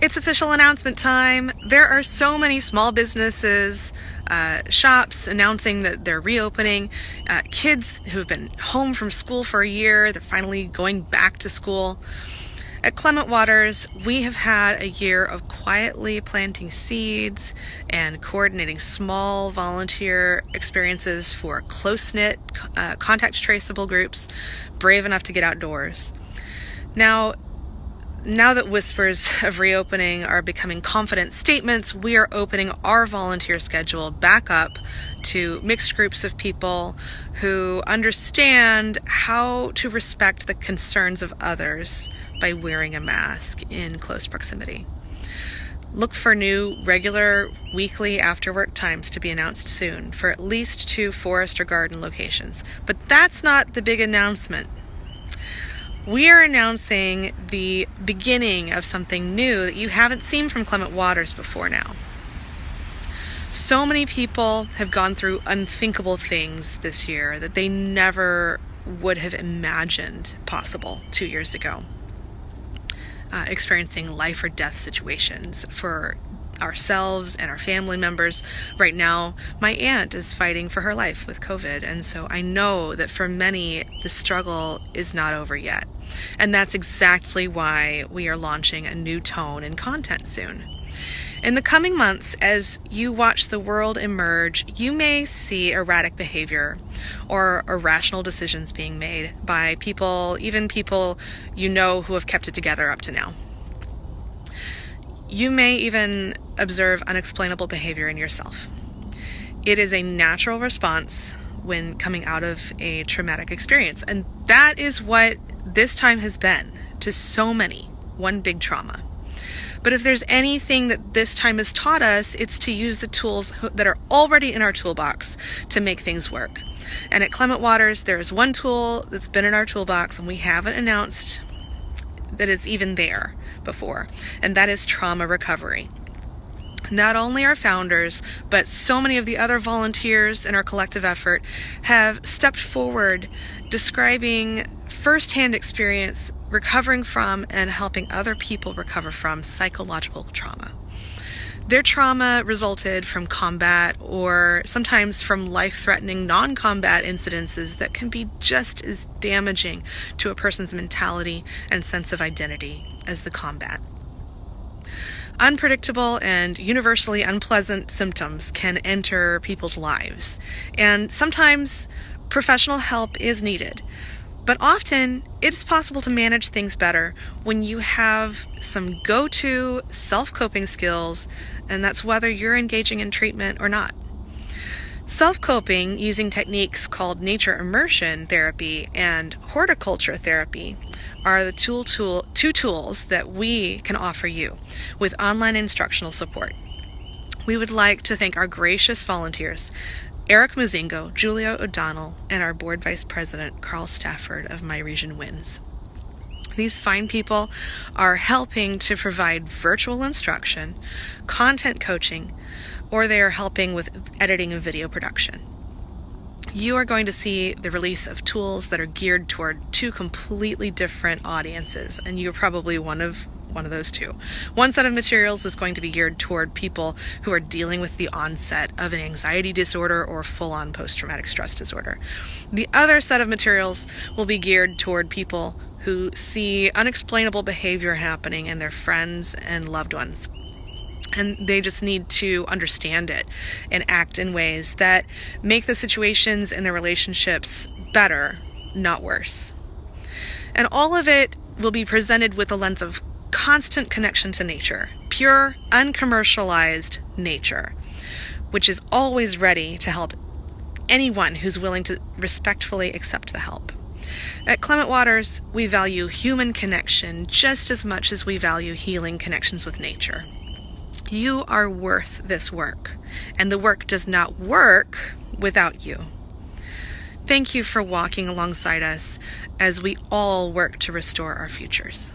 It's official announcement time. There are so many small businesses, shops announcing that they're reopening. Kids who've been home from school for a year, they're finally going back to school. At Clement Waters, we have had a year of quietly planting seeds and coordinating small volunteer experiences for close-knit, contact traceable groups brave enough to get outdoors. Now that whispers of reopening are becoming confident statements, we are opening our volunteer schedule back up to mixed groups of people who understand how to respect the concerns of others by wearing a mask in close proximity. Look for new, regular, weekly after-work times to be announced soon for at least 2 forest or garden locations. But that's not the big announcement. We are announcing the beginning of something new that you haven't seen from Clement Waters before now. So many people have gone through unthinkable things this year that they never would have imagined possible 2 years ago. Experiencing life or death situations for ourselves and our family members. Right now, my aunt is fighting for her life with COVID, and so I know that for many, the struggle is not over yet. And that's exactly why we are launching a new tone and content soon. In the coming months, as you watch the world emerge, you may see erratic behavior or irrational decisions being made by people, even people you know who have kept it together up to now. You may even observe unexplainable behavior in yourself. It is a natural response when coming out of a traumatic experience, and that is what this time has been to so many, one big trauma. But if there's anything that this time has taught us, it's to use the tools that are already in our toolbox to make things work. And at Clement Waters, there is one tool that's been in our toolbox, and we haven't announced that it's even there before, and that is trauma recovery. Not only our founders, but so many of the other volunteers in our collective effort have stepped forward describing firsthand experience recovering from and helping other people recover from psychological trauma. Their trauma resulted from combat or sometimes from life-threatening non-combat incidences that can be just as damaging to a person's mentality and sense of identity as the combat. Unpredictable and universally unpleasant symptoms can enter people's lives, and sometimes professional help is needed. But often, it is possible to manage things better when you have some go-to self-coping skills, and that's whether you're engaging in treatment or not. Self-coping using techniques called nature immersion therapy and horticulture therapy are the two tools that we can offer you with online instructional support. We would like to thank our gracious volunteers, Eric Muzingo, Julia O'Donnell, and our board vice president, Carl Stafford of My Region Wins. These fine people are helping to provide virtual instruction, content coaching, or they are helping with editing and video production. You are going to see the release of tools that are geared toward 2 completely different audiences, and you're probably one of those 2. One set of materials is going to be geared toward people who are dealing with the onset of an anxiety disorder or full-on post-traumatic stress disorder. The other set of materials will be geared toward people who see unexplainable behavior happening in their friends and loved ones. And they just need to understand it and act in ways that make the situations and their relationships better, not worse. And all of it will be presented with a lens of constant connection to nature, pure, uncommercialized nature, which is always ready to help anyone who's willing to respectfully accept the help. At Clement Waters, we value human connection just as much as we value healing connections with nature. You are worth this work, and the work does not work without you. Thank you for walking alongside us as we all work to restore our futures.